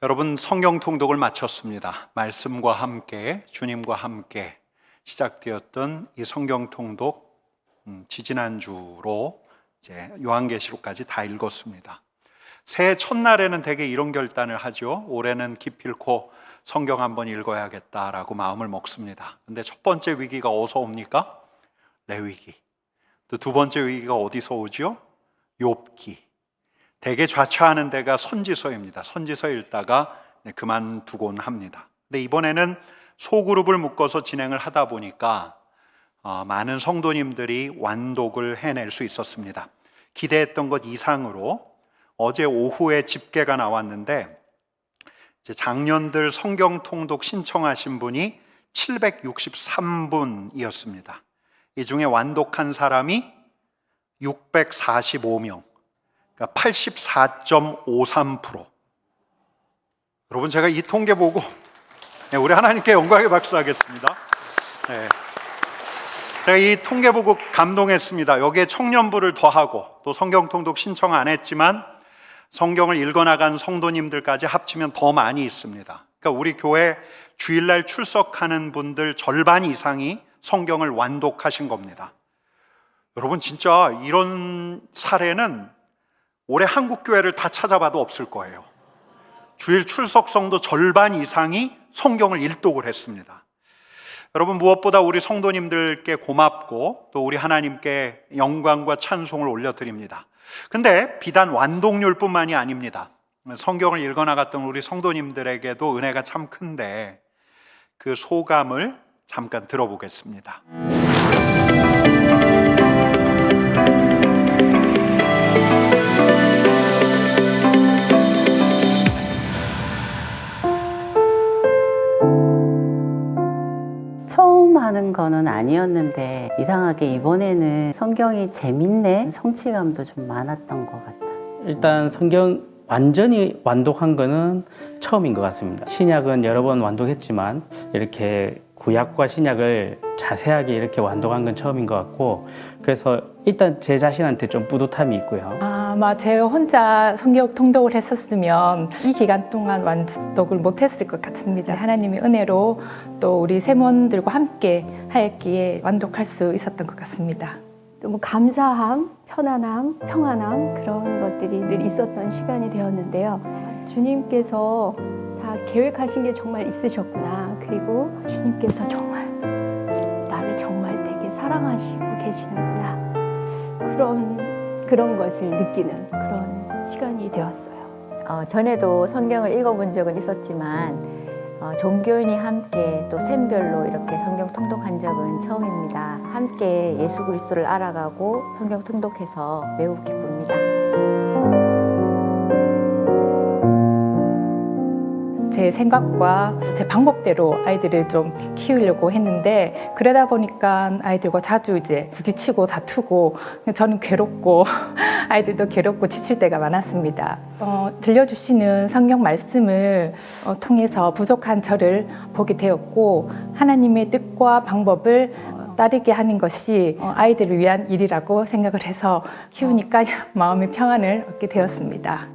여러분, 성경 통독을 마쳤습니다. 말씀과 함께, 주님과 함께 시작되었던 이 성경 통독 지지난주로 이제 요한계시록까지 다 읽었습니다. 새해 첫날에는 대개 이런 결단을 하죠. 올해는 기필코 성경 한번 읽어야겠다라고 마음을 먹습니다. 근데 첫 번째 위기가 어디서 옵니까? 레위기. 또 두 번째 위기가 어디서 오죠? 욥기. 대개 좌초하는 데가 선지서입니다. 선지서 읽다가 그만두곤 합니다. 근데 이번에는 소그룹을 묶어서 진행을 하다 보니까 많은 성도님들이 완독을 해낼 수 있었습니다. 기대했던 것 이상으로 어제 오후에 집계가 나왔는데 이제 작년들 성경 통독 신청하신 분이 763분이었습니다. 이 중에 완독한 사람이 645명. 84.53%. 여러분, 제가 이 통계 보고 우리 하나님께 영광의 박수 하겠습니다. 제가 이 통계 보고 감동했습니다. 여기에 청년부를 더하고 또 성경 통독 신청 안 했지만 성경을 읽어나간 성도님들까지 합치면 더 많이 있습니다. 그러니까 우리 교회 주일날 출석하는 분들 절반 이상이 성경을 완독하신 겁니다. 여러분, 진짜 이런 사례는 올해 한국교회를 다 찾아봐도 없을 거예요. 주일 출석 성도 절반 이상이 성경을 일독을 했습니다. 여러분, 무엇보다 우리 성도님들께 고맙고 또 우리 하나님께 영광과 찬송을 올려드립니다. 근데 비단 완독률뿐만이 아닙니다. 성경을 읽어나갔던 우리 성도님들에게도 은혜가 참 큰데 그 소감을 잠깐 들어보겠습니다. 처음 하는 거는 아니었는데 이상하게 이번에는 성경이 재밌네, 성취감도 좀 많았던 것 같아요. 일단 성경 완전히 완독한 거는 처음인 것 같습니다. 신약은 여러 번 완독했지만 이렇게 구약과 신약을 자세하게 이렇게 완독한 건 처음인 것 같고, 그래서 일단 제 자신한테 좀 뿌듯함이 있고요. 아마 제가 혼자 성경 통독을 했었으면 이 기간 동안 완독을 못했을 것 같습니다. 하나님의 은혜로 또 우리 세몬들과 함께 하였기에 완독할 수 있었던 것 같습니다. 너무 감사함, 편안함, 평안함 그런 것들이 늘 있었던 시간이 되었는데요. 주님께서 다 계획하신 게 정말 있으셨구나. 그리고 주님께서 정말 나를 정말 되게 사랑하시고 계시는구나. 그런 것을 느끼는 그런 시간이 되었어요. 전에도 성경을 읽어본 적은 있었지만 종교인이 함께 또 샘별로 이렇게 성경 통독한 적은 처음입니다. 함께 예수 그리스도를 알아가고 성경 통독해서 매우 기쁩니다. 제 생각과 제 방법대로 아이들을 좀 키우려고 했는데 그러다 보니까 아이들과 자주 이제 부딪히고 다투고 저는 괴롭고 아이들도 괴롭고 지칠 때가 많았습니다. 들려주시는 성경 말씀을 통해서 부족한 저를 보게 되었고 하나님의 뜻과 방법을 따르게 하는 것이 아이들을 위한 일이라고 생각을 해서 키우니까 마음의 평안을 얻게 되었습니다.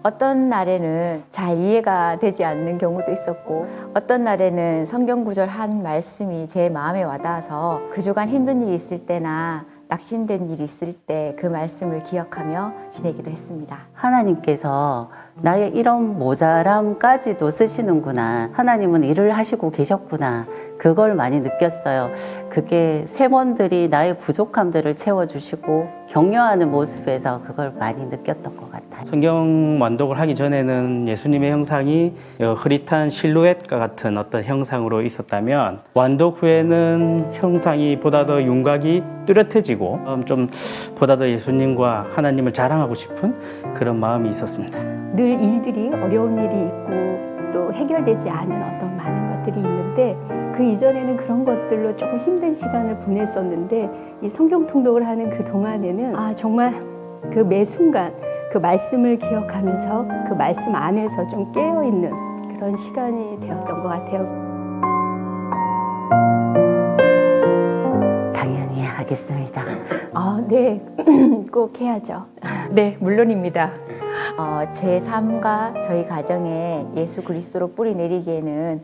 어떤 날에는 잘 이해가 되지 않는 경우도 있었고 어떤 날에는 성경 구절 한 말씀이 제 마음에 와닿아서 그 주간 힘든 일이 있을 때나 낙심된 일이 있을 때 그 말씀을 기억하며 지내기도 했습니다. 하나님께서 나의 이런 모자람까지도 쓰시는구나. 하나님은 일을 하시고 계셨구나. 그걸 많이 느꼈어요. 그게 세몬들이 나의 부족함들을 채워주시고 격려하는 모습에서 그걸 많이 느꼈던 것 같아요. 성경 완독을 하기 전에는 예수님의 형상이 흐릿한 실루엣과 같은 어떤 형상으로 있었다면 완독 후에는 형상이 보다 더 윤곽이 뚜렷해지고 좀 보다 더 예수님과 하나님을 자랑하고 싶은 그런 마음이 있었습니다. 늘 일들이 어려운 일이 있고 또 해결되지 않은 어떤 많은 것들이 있는데 그 이전에는 그런 것들로 조금 힘든 시간을 보냈었는데 이 성경 통독을 하는 그 동안에는 정말 그 매 순간 그 말씀을 기억하면서 그 말씀 안에서 좀 깨어있는 그런 시간이 되었던 것 같아요. 당연히 하겠습니다. 네, 꼭 해야죠. 네, 물론입니다. 제 삶과 저희 가정에 예수 그리스도로 뿌리 내리기에는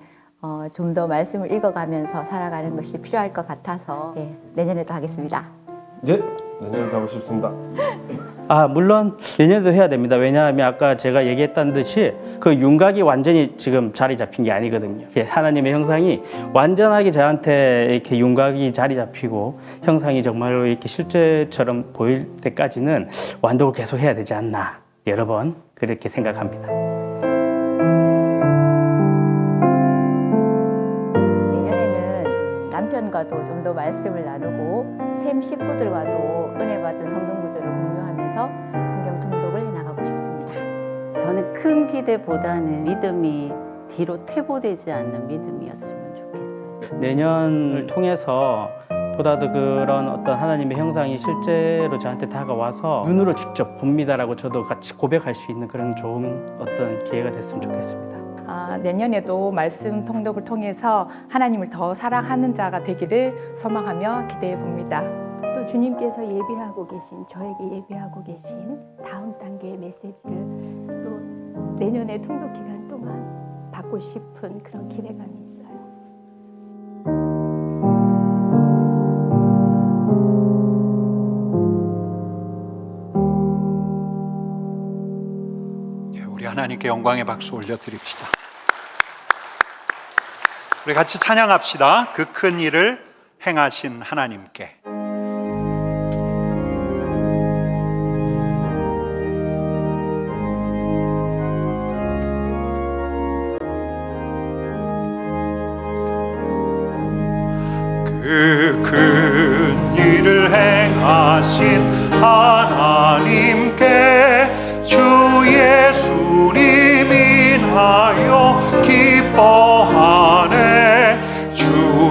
좀 더 말씀을 읽어가면서 살아가는 것이 필요할 것 같아서 내년에도 하겠습니다. 네, 내년도 하고 싶습니다. 물론 내년에도 해야 됩니다. 왜냐하면 아까 제가 얘기했던 듯이 그 윤곽이 완전히 지금 자리 잡힌 게 아니거든요. 하나님의 형상이 완전하게 저한테 이렇게 윤곽이 자리 잡히고 형상이 정말로 이렇게 실제처럼 보일 때까지는 완독을 계속 해야 되지 않나, 여러 번 그렇게 생각합니다. 내년에는 남편과도 좀 더 말씀을 나누고 샘 식구들과도 은혜 받은 성경 구절을 공유하면서 성경 통독을 해나가고 싶습니다. 저는 큰 기대보다는 믿음이 뒤로 퇴보되지 않는 믿음이었으면 좋겠어요. 내년을 통해서 보다 더 그런 어떤 하나님의 형상이 실제로 저한테 다가와서 눈으로 직접 봅니다라고 저도 같이 고백할 수 있는 그런 좋은 어떤 기회가 됐으면 좋겠습니다. 내년에도 말씀 통독을 통해서 하나님을 더 사랑하는 자가 되기를 소망하며 기대해 봅니다. 또 주님께서 예비하고 계신, 저에게 예비하고 계신 다음 단계의 메시지를 또 내년의 통독 기간 동안 받고 싶은 그런 기대감이 있어요. 우리 하나님께 영광의 박수 올려드립시다. 우리 같이 찬양합시다. 그 큰 일을 행하신 하나님께. 그 큰 일을 행하신 하나님께 주 예수님 인하여 기뻐하네. 주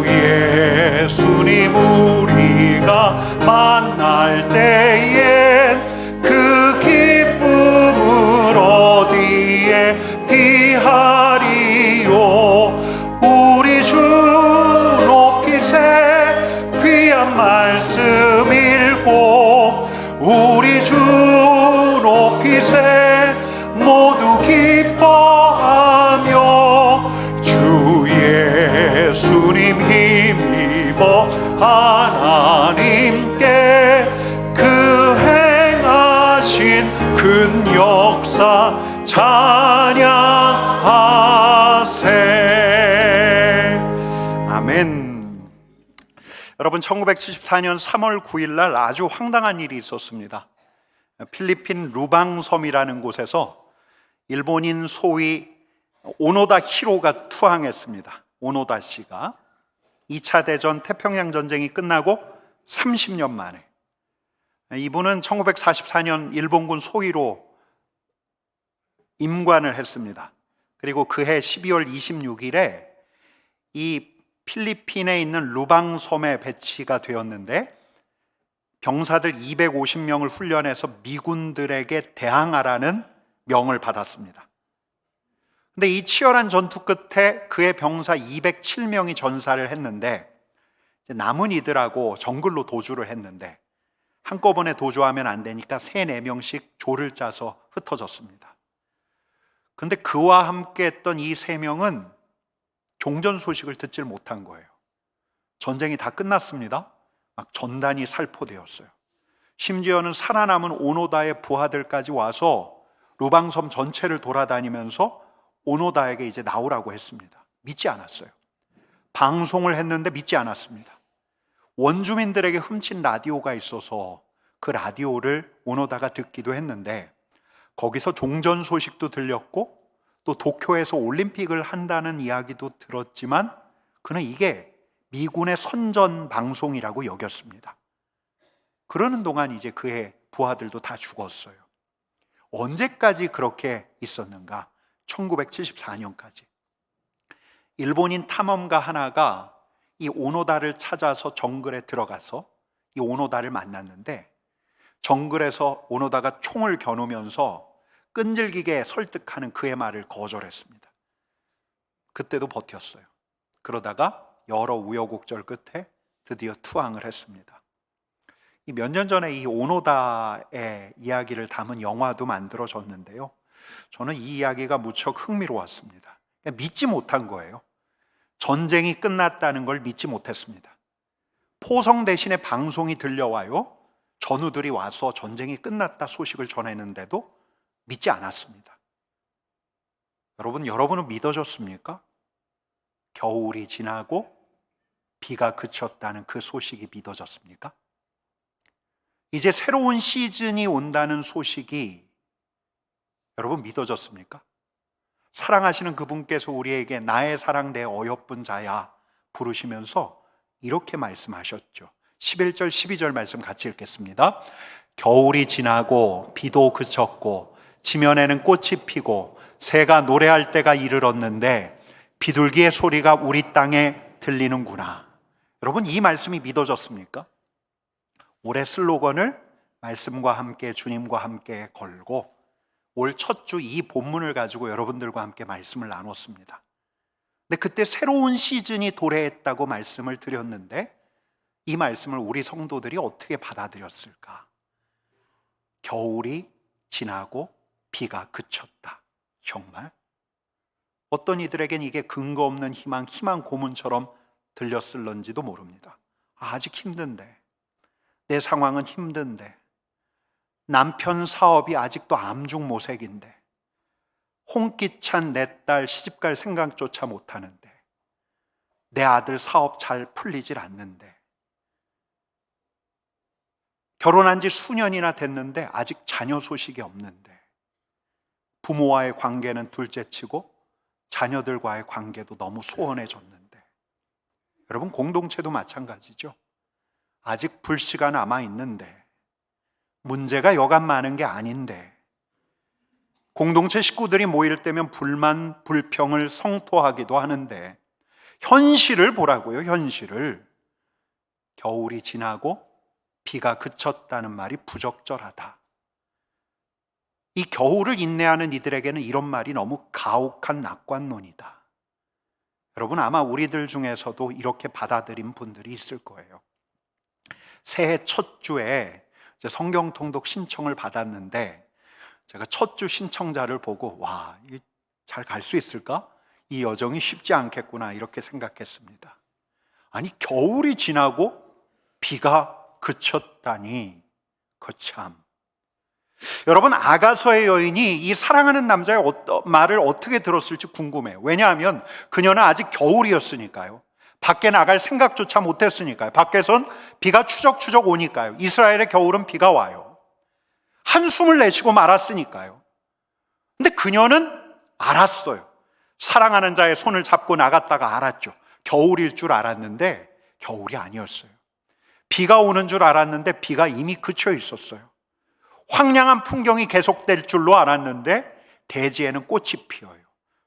예수님 우리가 만날 때엔 그 기쁨을 어디에 비하리요. 우리 주 높이세 귀한 말씀 읽고 우리 주 높이세 모두 기뻐하며 주 예수님 힘입어 하나님께 그 행하신 큰 역사 찬양하세. 아멘. 여러분, 1974년 3월 9일 날 아주 황당한 일이 있었습니다. 필리핀 루방섬이라는 곳에서 일본인 소위 오노다 히로가 투항했습니다. 오노다 씨가 2차 대전 태평양 전쟁이 끝나고 30년 만에, 이분은 1944년 일본군 소위로 임관을 했습니다. 그리고 그해 12월 26일에 이 필리핀에 있는 루방섬에 배치가 되었는데 병사들 250명을 훈련해서 미군들에게 대항하라는 명을 받았습니다. 근데 이 치열한 전투 끝에 그의 병사 207명이 전사를 했는데 이제 남은 이들하고 정글로 도주를 했는데 한꺼번에 도주하면 안 되니까 3-4명씩 조를 짜서 흩어졌습니다. 근데 그와 함께 했던 이 3명은 종전 소식을 듣질 못한 거예요. 전쟁이 다 끝났습니다. 막 전단이 살포되었어요. 심지어는 살아남은 오노다의 부하들까지 와서 루방섬 전체를 돌아다니면서 오노다에게 이제 나오라고 했습니다. 믿지 않았어요. 방송을 했는데 믿지 않았습니다. 원주민들에게 훔친 라디오가 있어서 그 라디오를 오노다가 듣기도 했는데 거기서 종전 소식도 들렸고 또 도쿄에서 올림픽을 한다는 이야기도 들었지만 그는 이게 미군의 선전 방송이라고 여겼습니다. 그러는 동안 이제 그의 부하들도 다 죽었어요. 언제까지 그렇게 있었는가? 1974년까지. 일본인 탐험가 하나가 이 오노다를 찾아서 정글에 들어가서 이 오노다를 만났는데 정글에서 오노다가 총을 겨누면서 끈질기게 설득하는 그의 말을 거절했습니다. 그때도 버텼어요. 그러다가 여러 우여곡절 끝에 드디어 투항을 했습니다. 몇 년 전에 이 오노다의 이야기를 담은 영화도 만들어졌는데요. 저는 이 이야기가 무척 흥미로웠습니다. 믿지 못한 거예요. 전쟁이 끝났다는 걸 믿지 못했습니다. 포성 대신에 방송이 들려와요. 전우들이 와서 전쟁이 끝났다 소식을 전했는데도 믿지 않았습니다. 여러분은 믿어졌습니까? 겨울이 지나고 비가 그쳤다는 그 소식이 믿어졌습니까? 이제 새로운 시즌이 온다는 소식이 여러분 믿어졌습니까? 사랑하시는 그분께서 우리에게 나의 사랑 내 어여쁜 자야 부르시면서 이렇게 말씀하셨죠. 11절 12절 말씀 같이 읽겠습니다. 겨울이 지나고 비도 그쳤고 지면에는 꽃이 피고 새가 노래할 때가 이르렀는데 비둘기의 소리가 우리 땅에 들리는구나. 여러분, 이 말씀이 믿어졌습니까? 올해 슬로건을 말씀과 함께 주님과 함께 걸고 올 첫 주 이 본문을 가지고 여러분들과 함께 말씀을 나눴습니다. 근데 그때 새로운 시즌이 도래했다고 말씀을 드렸는데 이 말씀을 우리 성도들이 어떻게 받아들였을까? 겨울이 지나고 비가 그쳤다. 정말? 어떤 이들에겐 이게 근거 없는 희망 고문처럼 들렸을런지도 모릅니다. 아직 힘든데, 내 상황은 힘든데, 남편 사업이 아직도 암중모색인데, 홍기찬 내 딸 시집갈 생각조차 못하는데, 내 아들 사업 잘 풀리질 않는데, 결혼한 지 수년이나 됐는데 아직 자녀 소식이 없는데, 부모와의 관계는 둘째치고 자녀들과의 관계도 너무 소원해졌는데, 여러분, 공동체도 마찬가지죠. 아직 불씨가 남아있는데, 문제가 여간 많은 게 아닌데, 공동체 식구들이 모일 때면 불만, 불평을 성토하기도 하는데, 현실을 보라고요, 현실을. 겨울이 지나고 비가 그쳤다는 말이 부적절하다. 이 겨울을 인내하는 이들에게는 이런 말이 너무 가혹한 낙관론이다. 여러분, 아마 우리들 중에서도 이렇게 받아들인 분들이 있을 거예요. 새해 첫 주에 성경 통독 신청을 받았는데 제가 첫 주 신청자를 보고 와, 잘 갈 수 있을까? 이 여정이 쉽지 않겠구나 이렇게 생각했습니다. 아니, 겨울이 지나고 비가 그쳤다니, 거참. 여러분, 아가서의 여인이 이 사랑하는 남자의 말을 어떻게 들었을지 궁금해요. 왜냐하면 그녀는 아직 겨울이었으니까요. 밖에 나갈 생각조차 못했으니까요. 밖에선 비가 추적추적 오니까요. 이스라엘의 겨울은 비가 와요. 한숨을 내쉬고 말았으니까요. 근데 그녀는 알았어요. 사랑하는 자의 손을 잡고 나갔다가 알았죠. 겨울일 줄 알았는데 겨울이 아니었어요. 비가 오는 줄 알았는데 비가 이미 그쳐 있었어요. 황량한 풍경이 계속될 줄로 알았는데 대지에는 꽃이 피어요.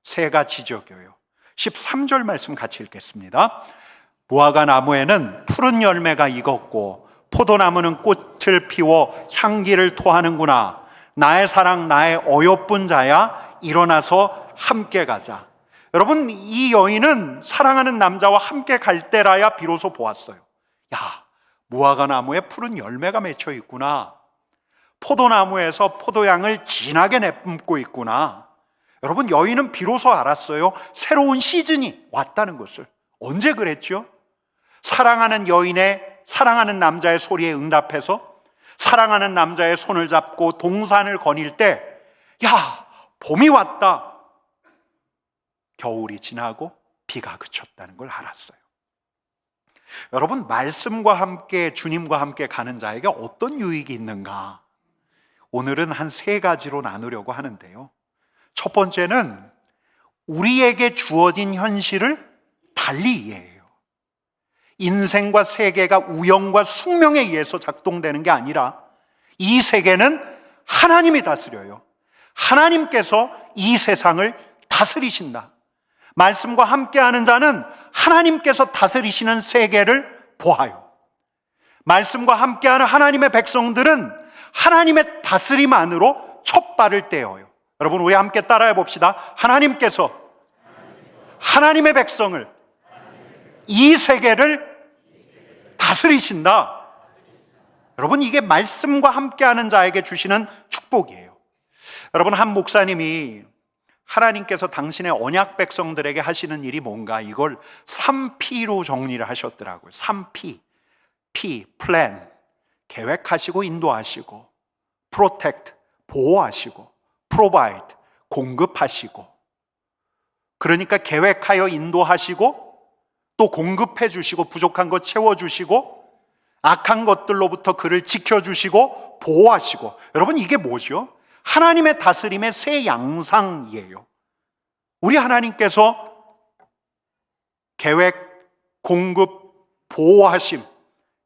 새가 지저귀어요. 13절 말씀 같이 읽겠습니다. 무화과 나무에는 푸른 열매가 익었고 포도나무는 꽃을 피워 향기를 토하는구나. 나의 사랑, 나의 어여쁜 자야, 일어나서 함께 가자. 여러분, 이 여인은 사랑하는 남자와 함께 갈 때라야 비로소 보았어요. 야, 무화과 나무에 푸른 열매가 맺혀 있구나. 포도나무에서 포도향을 진하게 내뿜고 있구나. 여러분, 여인은 비로소 알았어요. 새로운 시즌이 왔다는 것을. 언제 그랬죠? 사랑하는 여인의, 사랑하는 남자의 소리에 응답해서 사랑하는 남자의 손을 잡고 동산을 거닐 때, 야, 봄이 왔다. 겨울이 지나고 비가 그쳤다는 걸 알았어요. 여러분, 말씀과 함께, 주님과 함께 가는 자에게 어떤 유익이 있는가? 오늘은 한 3가지로 나누려고 하는데요. 첫 번째는 우리에게 주어진 현실을 달리 이해해요. 인생과 세계가 우연과 숙명에 의해서 작동되는 게 아니라 이 세계는 하나님이 다스려요. 하나님께서 이 세상을 다스리신다. 말씀과 함께하는 자는 하나님께서 다스리시는 세계를 보아요. 말씀과 함께하는 하나님의 백성들은 하나님의 다스림 안으로 첫 발을 떼어요. 여러분, 우리 함께 따라해 봅시다. 하나님께서 하나님의 백성을, 이 세계를 다스리신다. 여러분, 이게 말씀과 함께하는 자에게 주시는 축복이에요. 여러분, 한 목사님이 하나님께서 당신의 언약 백성들에게 하시는 일이 뭔가 이걸 3P로 정리를 하셨더라고요. 3P. P, plan, 계획하시고 인도하시고, protect, 보호하시고, provide, 공급하시고. 그러니까 계획하여 인도하시고, 또 공급해 주시고, 부족한 것 채워주시고, 악한 것들로부터 그를 지켜주시고, 보호하시고. 여러분, 이게 뭐죠? 하나님의 다스림의 새 양상이에요. 우리 하나님께서 계획, 공급, 보호하심.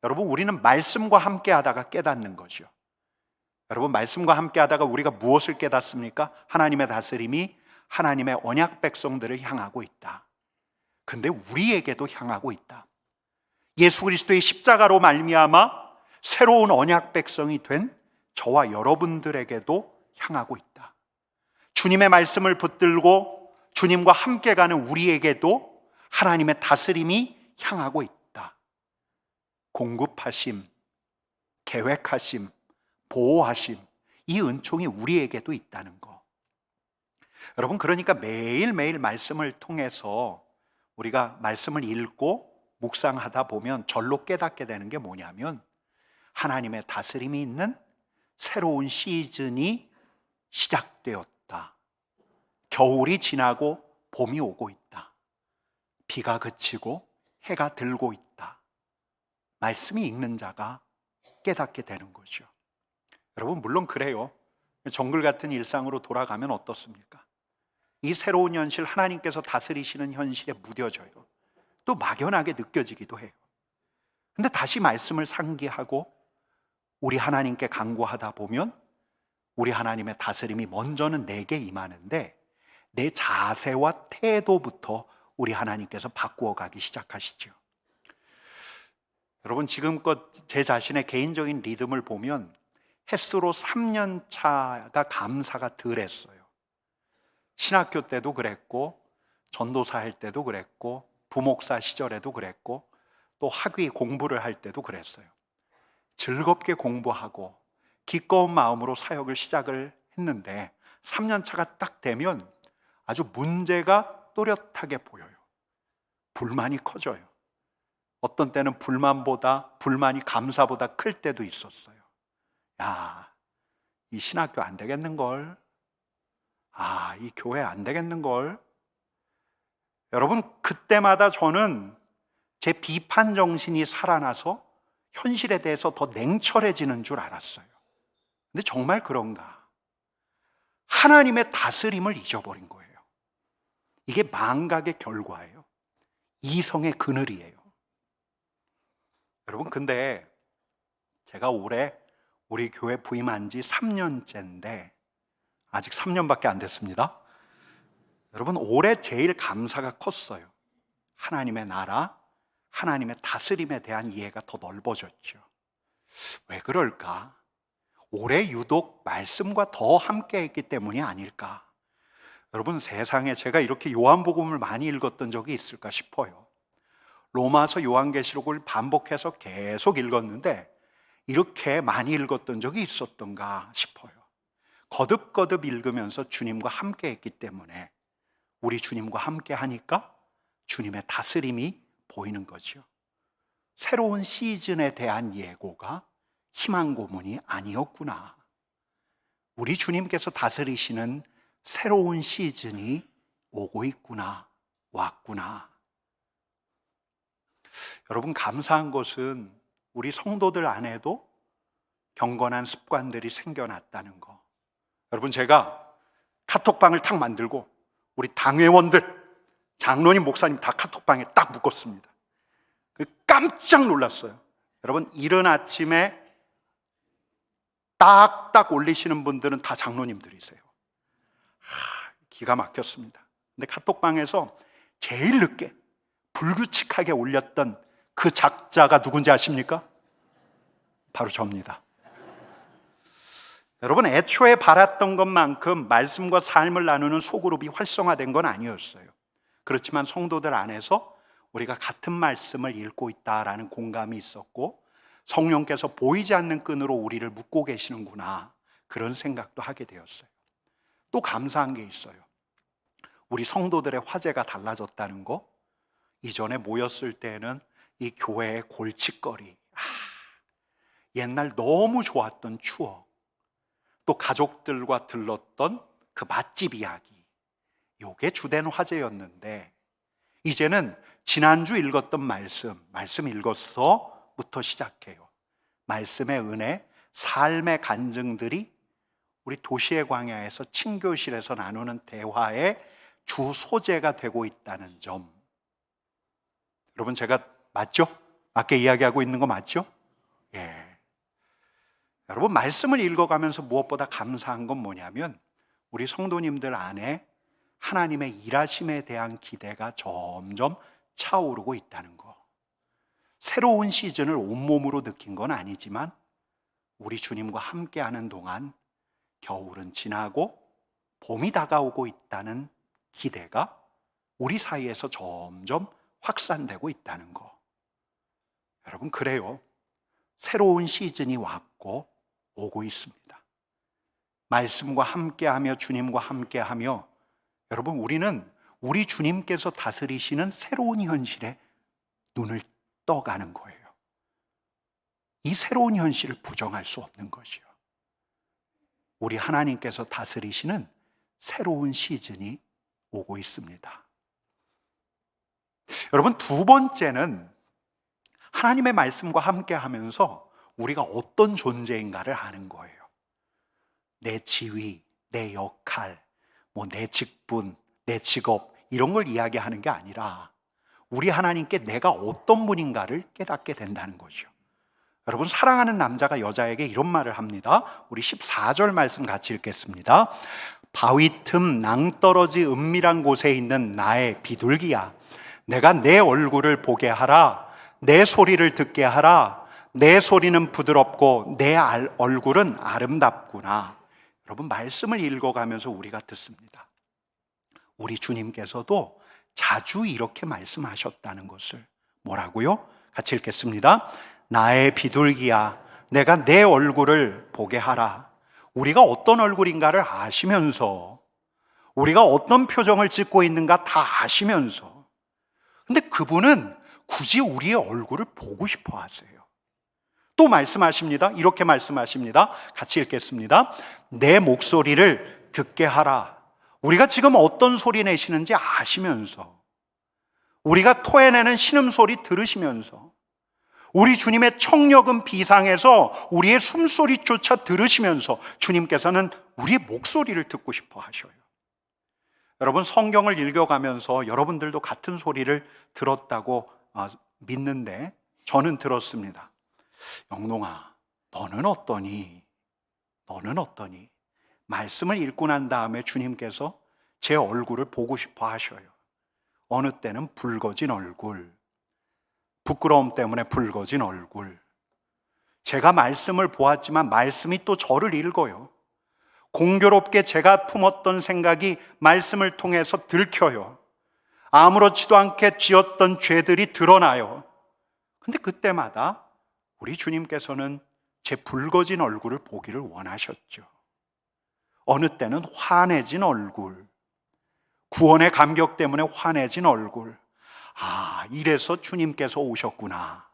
여러분, 우리는 말씀과 함께 하다가 깨닫는 거죠. 여러분, 말씀과 함께 하다가 우리가 무엇을 깨닫습니까? 하나님의 다스림이 하나님의 언약 백성들을 향하고 있다. 근데 우리에게도 향하고 있다. 예수 그리스도의 십자가로 말미암아 새로운 언약 백성이 된 저와 여러분들에게도 향하고 있다. 주님의 말씀을 붙들고 주님과 함께 가는 우리에게도 하나님의 다스림이 향하고 있다. 공급하심, 계획하심, 보호하심, 이 은총이 우리에게도 있다는 거. 여러분, 그러니까 매일매일 말씀을 통해서 우리가 말씀을 읽고 묵상하다 보면 절로 깨닫게 되는 게 뭐냐면 하나님의 다스림이 있는 새로운 시즌이 시작되었다. 겨울이 지나고 봄이 오고 있다. 비가 그치고 해가 들고 있다. 말씀이 읽는 자가 깨닫게 되는 거죠. 여러분, 물론 그래요. 정글 같은 일상으로 돌아가면 어떻습니까? 이 새로운 현실, 하나님께서 다스리시는 현실에 무뎌져요. 또 막연하게 느껴지기도 해요. 근데 다시 말씀을 상기하고 우리 하나님께 간구하다 보면 우리 하나님의 다스림이 먼저는 내게 임하는데 내 자세와 태도부터 우리 하나님께서 바꾸어 가기 시작하시죠. 여러분, 지금껏 제 자신의 개인적인 리듬을 보면 햇수로 3년 차가 감사가 덜했어요. 신학교 때도 그랬고, 전도사 할 때도 그랬고, 부목사 시절에도 그랬고, 또 학위 공부를 할 때도 그랬어요. 즐겁게 공부하고 기꺼운 마음으로 사역을 시작을 했는데 3년 차가 딱 되면 아주 문제가 또렷하게 보여요. 불만이 커져요. 어떤 때는 불만이 감사보다 클 때도 있었어요. 야, 이 신학교 안 되겠는걸. 아, 이 교회 안 되겠는걸. 여러분, 그때마다 저는 제 비판 정신이 살아나서 현실에 대해서 더 냉철해지는 줄 알았어요. 근데 정말 그런가? 하나님의 다스림을 잊어버린 거예요. 이게 망각의 결과예요. 이성의 그늘이에요. 여러분, 근데 제가 올해 우리 교회 부임한 지 3년째인데 아직 3년밖에 안 됐습니다. 여러분, 올해 제일 감사가 컸어요. 하나님의 나라, 하나님의 다스림에 대한 이해가 더 넓어졌죠. 왜 그럴까? 올해 유독 말씀과 더 함께 했기 때문이 아닐까? 여러분, 세상에 제가 이렇게 요한복음을 많이 읽었던 적이 있을까 싶어요. 로마서 요한계시록을 반복해서 계속 읽었는데 이렇게 많이 읽었던 적이 있었던가 싶어요. 거듭거듭 읽으면서 주님과 함께 했기 때문에 우리 주님과 함께 하니까 주님의 다스림이 보이는 거죠. 새로운 시즌에 대한 예고가 희망 고문이 아니었구나. 우리 주님께서 다스리시는 새로운 시즌이 오고 있구나, 왔구나. 여러분, 감사한 것은 우리 성도들 안에도 경건한 습관들이 생겨났다는 거. 여러분, 제가 카톡방을 탁 만들고 우리 당회원들, 장로님, 목사님 다 카톡방에 딱 묶었습니다. 깜짝 놀랐어요. 여러분, 이른 아침에 딱딱 올리시는 분들은 다 장로님들이세요. 기가 막혔습니다. 근데 카톡방에서 제일 늦게 불규칙하게 올렸던 그 작자가 누군지 아십니까? 바로 저입니다. 여러분, 애초에 바랐던 것만큼 말씀과 삶을 나누는 소그룹이 활성화된 건 아니었어요. 그렇지만 성도들 안에서 우리가 같은 말씀을 읽고 있다라는 공감이 있었고, 성령께서 보이지 않는 끈으로 우리를 묶고 계시는구나, 그런 생각도 하게 되었어요. 또 감사한 게 있어요. 우리 성도들의 화제가 달라졌다는 거. 이전에 모였을 때는 이 교회의 골칫거리, 옛날 너무 좋았던 추억, 또 가족들과 들렀던 그 맛집 이야기, 요게 주된 화제였는데, 이제는 지난주 읽었던 말씀 읽었어부터 시작해요. 말씀의 은혜, 삶의 간증들이 우리 도시의 광야에서 친교실에서 나누는 대화의 주 소재가 되고 있다는 점. 여러분, 제가 맞죠? 맞게 이야기하고 있는 거 맞죠? 예. 여러분, 말씀을 읽어가면서 무엇보다 감사한 건 뭐냐면, 우리 성도님들 안에 하나님의 일하심에 대한 기대가 점점 차오르고 있다는 거. 새로운 시즌을 온몸으로 느낀 건 아니지만, 우리 주님과 함께하는 동안 겨울은 지나고 봄이 다가오고 있다는 기대가 우리 사이에서 점점 확산되고 있다는 거. 여러분, 그래요. 새로운 시즌이 왔고 오고 있습니다. 말씀과 함께하며 주님과 함께하며, 여러분, 우리는 우리 주님께서 다스리시는 새로운 현실에 눈을 떠가는 거예요. 이 새로운 현실을 부정할 수 없는 것이요. 우리 하나님께서 다스리시는 새로운 시즌이 오고 있습니다. 여러분, 두 번째는 하나님의 말씀과 함께 하면서 우리가 어떤 존재인가를 아는 거예요. 내 지위, 내 역할, 내 직분, 내 직업, 이런 걸 이야기하는 게 아니라 우리 하나님께 내가 어떤 분인가를 깨닫게 된다는 거죠. 여러분, 사랑하는 남자가 여자에게 이런 말을 합니다. 우리 14절 말씀 같이 읽겠습니다. 바위 틈 낭떠러지 은밀한 곳에 있는 나의 비둘기야, 내가 내 얼굴을 보게 하라. 내 소리를 듣게 하라. 내 소리는 부드럽고 내 얼굴은 아름답구나. 여러분, 말씀을 읽어가면서 우리가 듣습니다. 우리 주님께서도 자주 이렇게 말씀하셨다는 것을. 뭐라고요? 같이 읽겠습니다. 나의 비둘기야, 내가 내 얼굴을 보게 하라. 우리가 어떤 얼굴인가를 아시면서, 우리가 어떤 표정을 짓고 있는가 다 아시면서, 근데 그분은 굳이 우리의 얼굴을 보고 싶어 하세요. 또 말씀하십니다. 이렇게 말씀하십니다. 같이 읽겠습니다. 내 목소리를 듣게 하라. 우리가 지금 어떤 소리 내시는지 아시면서, 우리가 토해내는 신음소리 들으시면서, 우리 주님의 청력은 비상해서 우리의 숨소리조차 들으시면서 주님께서는 우리의 목소리를 듣고 싶어 하셔요. 여러분, 성경을 읽어가면서 여러분들도 같은 소리를 들었다고 믿는데, 저는 들었습니다. 영롱아, 너는 어떠니? 너는 어떠니? 말씀을 읽고 난 다음에 주님께서 제 얼굴을 보고 싶어 하셔요. 어느 때는 붉어진 얼굴, 부끄러움 때문에 붉어진 얼굴. 제가 말씀을 보았지만 말씀이 또 저를 읽어요. 공교롭게 제가 품었던 생각이 말씀을 통해서 들켜요. 아무렇지도 않게 지었던 죄들이 드러나요. 근데 그때마다 우리 주님께서는 제 붉어진 얼굴을 보기를 원하셨죠. 어느 때는 환해진 얼굴, 구원의 감격 때문에 환해진 얼굴. 이래서 주님께서 오셨구나.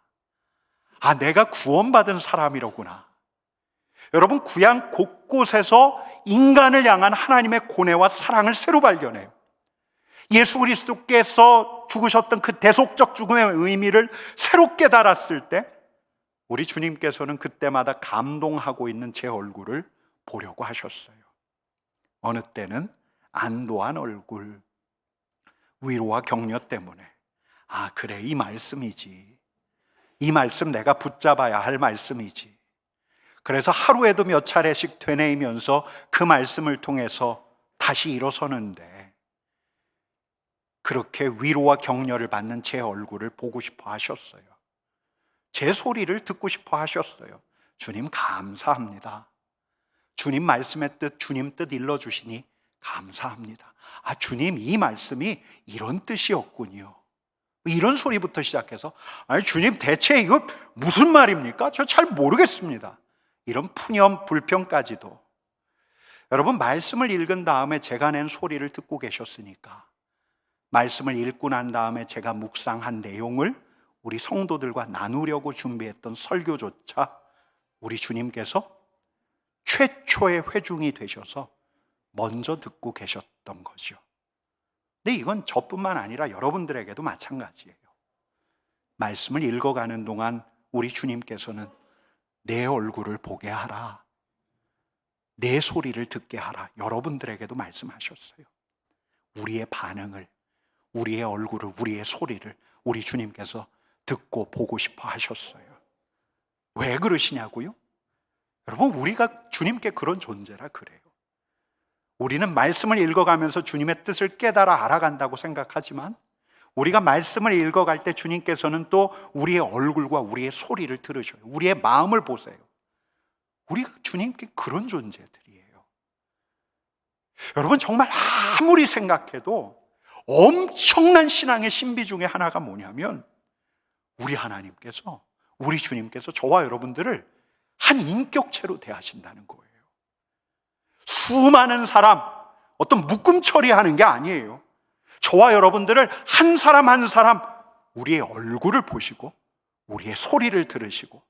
내가 구원받은 사람이로구나. 여러분, 구약 곳곳에서 인간을 향한 하나님의 고뇌와 사랑을 새로 발견해요. 예수 그리스도께서 죽으셨던 그 대속적 죽음의 의미를 새로 깨달았을 때, 우리 주님께서는 그때마다 감동하고 있는 제 얼굴을 보려고 하셨어요. 어느 때는 안도한 얼굴, 위로와 격려 때문에, 그래, 이 말씀이지. 이 말씀 내가 붙잡아야 할 말씀이지. 그래서 하루에도 몇 차례씩 되뇌이면서 그 말씀을 통해서 다시 일어서는데, 그렇게 위로와 격려를 받는 제 얼굴을 보고 싶어 하셨어요. 제 소리를 듣고 싶어 하셨어요. 주님, 감사합니다. 주님 말씀의 뜻, 주님 뜻 일러주시니 감사합니다. 주님, 이 말씀이 이런 뜻이었군요. 이런 소리부터 시작해서 아니 주님 대체 이거 무슨 말입니까? 저 잘 모르겠습니다. 이런 푸념 불평까지도. 여러분 말씀을 읽은 다음에 제가 낸 소리를 듣고 계셨으니까 말씀을 읽고 난 다음에 제가 묵상한 내용을 우리 성도들과 나누려고 준비했던 설교조차 우리 주님께서 최초의 회중이 되셔서 먼저 듣고 계셨던 거죠. 근데 이건 저뿐만 아니라 여러분들에게도 마찬가지예요. 말씀을 읽어가는 동안 우리 주님께서는 내 얼굴을 보게 하라, 내 소리를 듣게 하라, 여러분들에게도 말씀하셨어요. 우리의 반응을, 우리의 얼굴을, 우리의 소리를 우리 주님께서 듣고 보고 싶어 하셨어요. 왜 그러시냐고요? 여러분 우리가 주님께 그런 존재라 그래요. 우리는 말씀을 읽어가면서 주님의 뜻을 깨달아 알아간다고 생각하지만 우리가 말씀을 읽어갈 때 주님께서는 또 우리의 얼굴과 우리의 소리를 들으셔요. 우리의 마음을 보세요. 우리가 주님께 그런 존재들이에요. 여러분 정말 아무리 생각해도 엄청난 신앙의 신비 중에 하나가 뭐냐면 우리 하나님께서, 우리 주님께서 저와 여러분들을 한 인격체로 대하신다는 거예요. 수많은 사람, 어떤 묶음 처리하는 게 아니에요. 저와 여러분들을 한 사람 한 사람 우리의 얼굴을 보시고 우리의 소리를 들으시고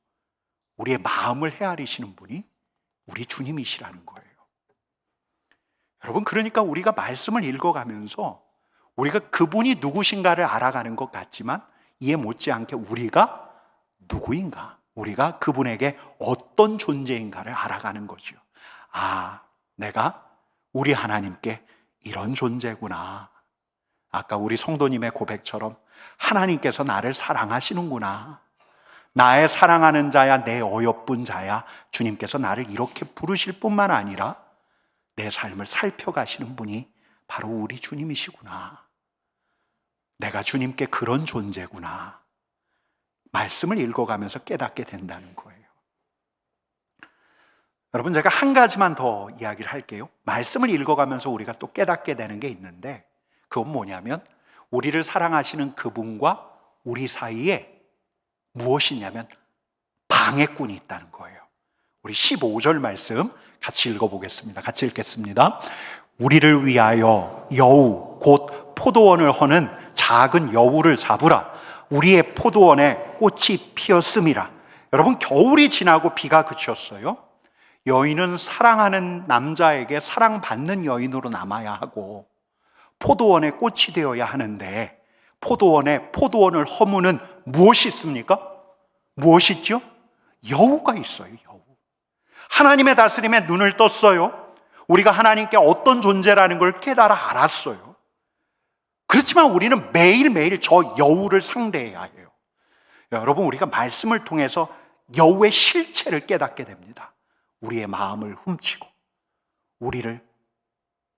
우리의 마음을 헤아리시는 분이 우리 주님이시라는 거예요. 여러분 그러니까 우리가 말씀을 읽어가면서 우리가 그분이 누구신가를 알아가는 것 같지만 이에 못지않게 우리가 누구인가, 우리가 그분에게 어떤 존재인가를 알아가는 거죠. 아, 내가 우리 하나님께 이런 존재구나. 아까 우리 성도님의 고백처럼 하나님께서 나를 사랑하시는구나. 나의 사랑하는 자야, 내 어여쁜 자야. 주님께서 나를 이렇게 부르실 뿐만 아니라 내 삶을 살펴가시는 분이 바로 우리 주님이시구나. 내가 주님께 그런 존재구나. 말씀을 읽어가면서 깨닫게 된다는 거예요. 여러분 제가 한 가지만 더 이야기를 할게요. 말씀을 읽어가면서 우리가 또 깨닫게 되는 게 있는데 그건 뭐냐면 우리를 사랑하시는 그분과 우리 사이에 무엇이냐면 방해꾼이 있다는 거예요. 우리 15절 말씀 같이 읽어보겠습니다. 같이 읽겠습니다. 우리를 위하여 여우 곧 포도원을 허는 작은 여우를 잡으라. 우리의 포도원에 꽃이 피었음이라. 여러분 겨울이 지나고 비가 그쳤어요. 여인은 사랑하는 남자에게 사랑받는 여인으로 남아야 하고 포도원에 꽃이 되어야 하는데 포도원에 포도원을 허무는 무엇이 있습니까? 무엇이 있죠? 여우가 있어요. 여우. 하나님의 다스림에 눈을 떴어요. 우리가 하나님께 어떤 존재라는 걸 깨달아 알았어요. 그렇지만 우리는 매일매일 저 여우를 상대해야 해요. 여러분 우리가 말씀을 통해서 여우의 실체를 깨닫게 됩니다. 우리의 마음을 훔치고 우리를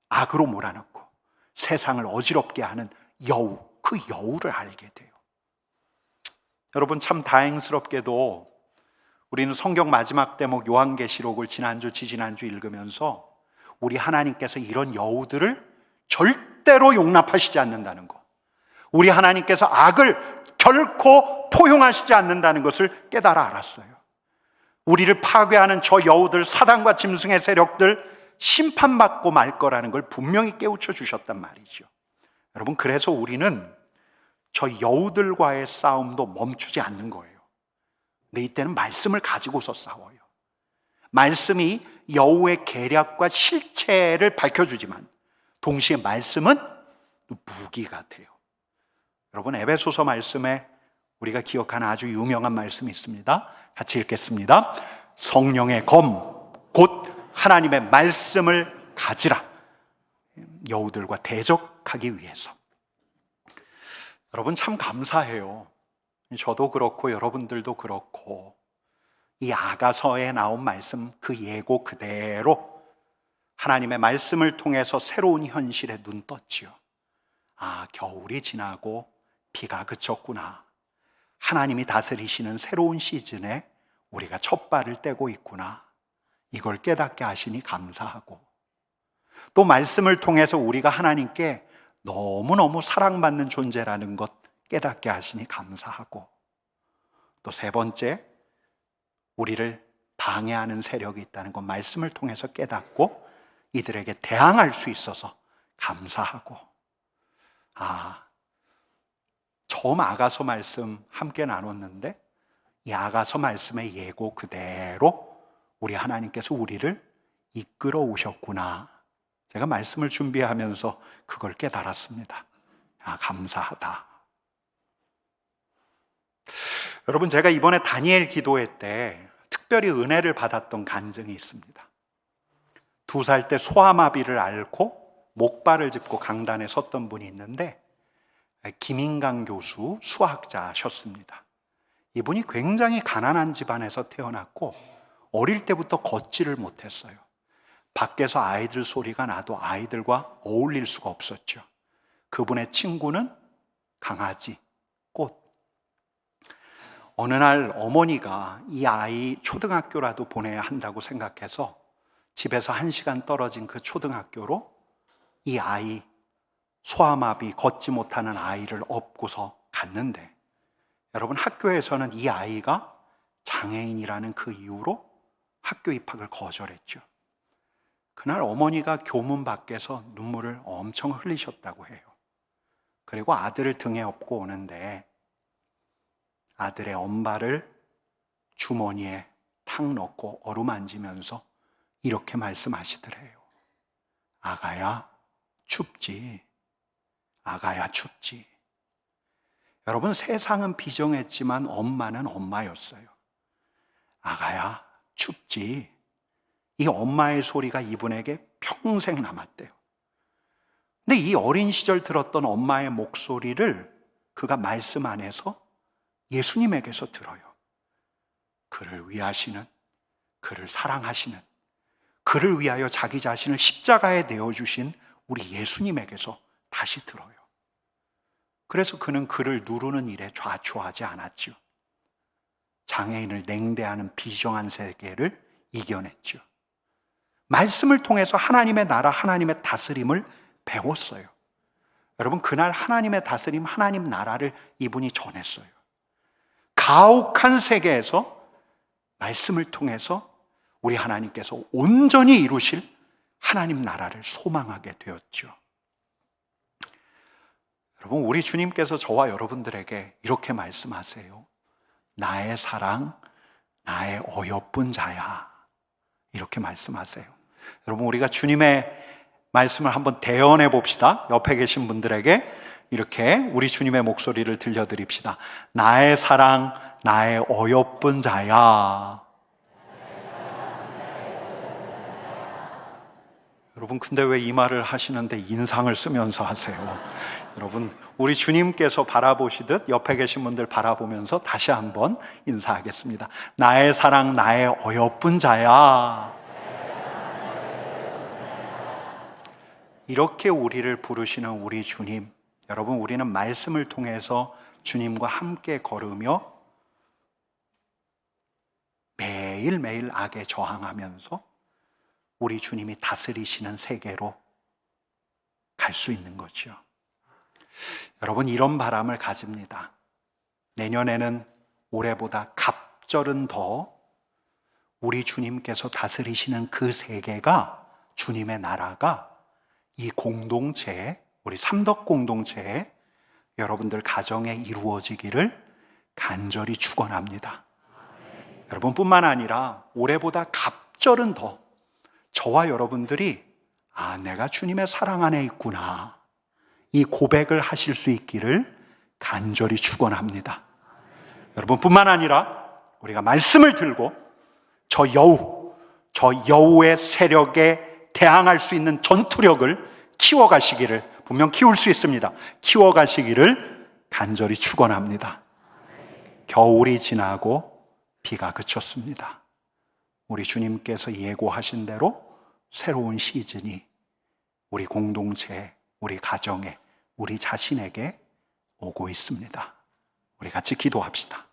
악으로 몰아넣고 세상을 어지럽게 하는 여우, 그 여우를 알게 돼요. 여러분 참 다행스럽게도 우리는 성경 마지막 대목 요한계시록을 지난주 지지난주 읽으면서 우리 하나님께서 이런 여우들을 절대로 용납하시지 않는다는 것, 우리 하나님께서 악을 결코 포용하시지 않는다는 것을 깨달아 알았어요. 우리를 파괴하는 저 여우들, 사단과 짐승의 세력들 심판받고 말 거라는 걸 분명히 깨우쳐 주셨단 말이죠. 여러분 그래서 우리는 저 여우들과의 싸움도 멈추지 않는 거예요. 근데 이때는 말씀을 가지고서 싸워요. 말씀이 여우의 계략과 실체를 밝혀주지만 동시에 말씀은 무기가 돼요. 여러분 에베소서 말씀에 우리가 기억하는 아주 유명한 말씀이 있습니다. 같이 읽겠습니다. 성령의 검, 곧 하나님의 말씀을 가지라. 여우들과 대적하기 위해서. 여러분 참 감사해요. 저도 그렇고 여러분들도 그렇고 이 아가서에 나온 말씀 그 예고 그대로 하나님의 말씀을 통해서 새로운 현실에 눈 떴지요. 아, 겨울이 지나고 비가 그쳤구나. 하나님이 다스리시는 새로운 시즌에 우리가 첫 발을 떼고 있구나. 이걸 깨닫게 하시니 감사하고 또 말씀을 통해서 우리가 하나님께 너무너무 사랑받는 존재라는 것 깨닫게 하시니 감사하고, 또 세 번째, 우리를 방해하는 세력이 있다는 것 말씀을 통해서 깨닫고 이들에게 대항할 수 있어서 감사하고, 처음 아가서 말씀 함께 나눴는데 이 아가서 말씀의 예고 그대로 우리 하나님께서 우리를 이끌어 오셨구나. 제가 말씀을 준비하면서 그걸 깨달았습니다. 감사하다. 여러분, 제가 이번에 다니엘 기도회 때 특별히 은혜를 받았던 간증이 있습니다. 2살 때 소아마비를 앓고 목발을 짚고 강단에 섰던 분이 있는데 김인강 교수 수학자셨습니다. 이분이 굉장히 가난한 집안에서 태어났고 어릴 때부터 걷지를 못했어요. 밖에서 아이들 소리가 나도 아이들과 어울릴 수가 없었죠. 그분의 친구는 강아지, 꽃. 어느 날 어머니가 이 아이 초등학교라도 보내야 한다고 생각해서 집에서 1시간 떨어진 그 초등학교로 이 아이, 소아마비, 걷지 못하는 아이를 업고서 갔는데, 여러분, 학교에서는 이 아이가 장애인이라는 그 이유로 학교 입학을 거절했죠. 그날 어머니가 교문 밖에서 눈물을 엄청 흘리셨다고 해요. 그리고 아들을 등에 업고 오는데 아들의 엄발을 주머니에 탁 넣고 어루만지면서 이렇게 말씀하시더래요. 아가야, 춥지. 아가야, 춥지. 여러분, 세상은 비정했지만 엄마는 엄마였어요. 아가야, 춥지. 이 엄마의 소리가 이분에게 평생 남았대요. 근데 이 어린 시절 들었던 엄마의 목소리를 그가 말씀 안에서 예수님에게서 들어요. 그를 위하시는, 그를 사랑하시는, 그를 위하여 자기 자신을 십자가에 내어주신 우리 예수님에게서 다시 들어요. 그래서 그는 그를 누르는 일에 좌초하지 않았죠. 장애인을 냉대하는 비정한 세계를 이겨냈죠. 말씀을 통해서 하나님의 나라, 하나님의 다스림을 배웠어요. 여러분, 그날 하나님의 다스림, 하나님 나라를 이분이 전했어요. 가혹한 세계에서 말씀을 통해서 우리 하나님께서 온전히 이루실 하나님 나라를 소망하게 되었죠. 여러분, 우리 주님께서 저와 여러분들에게 이렇게 말씀하세요. 나의 사랑, 나의 어여쁜 자야. 이렇게 말씀하세요. 여러분, 우리가 주님의 말씀을 한번 대언해 봅시다. 옆에 계신 분들에게 이렇게 우리 주님의 목소리를 들려드립시다. 나의 사랑, 나의 어여쁜 자야. 여러분, 근데 왜 이 말을 하시는데 인상을 쓰면서 하세요? 여러분, 우리 주님께서 바라보시듯 옆에 계신 분들 바라보면서 다시 한번 인사하겠습니다. 나의 사랑, 나의 어여쁜 자야. 이렇게 우리를 부르시는 우리 주님, 여러분, 우리는 말씀을 통해서 주님과 함께 걸으며 매일매일 악에 저항하면서 우리 주님이 다스리시는 세계로 갈 수 있는 거죠. 여러분, 이런 바람을 가집니다. 내년에는 올해보다 갑절은 더 우리 주님께서 다스리시는 그 세계가, 주님의 나라가 이 공동체에, 우리 삼덕 공동체에, 여러분들 가정에 이루어지기를 간절히 축원합니다. 여러분, 뿐만 아니라 올해보다 갑절은 더 저와 여러분들이 내가 주님의 사랑 안에 있구나, 이 고백을 하실 수 있기를 간절히 축원합니다. 여러분, 뿐만 아니라 우리가 말씀을 들고 저 여우의 세력에 대항할 수 있는 전투력을 키워가시기를, 분명 키울 수 있습니다. 키워가시기를 간절히 축원합니다. 겨울이 지나고 비가 그쳤습니다. 우리 주님께서 예고하신 대로 새로운 시즌이 우리 공동체에, 우리 가정에, 우리 자신에게 오고 있습니다. 우리 같이 기도합시다.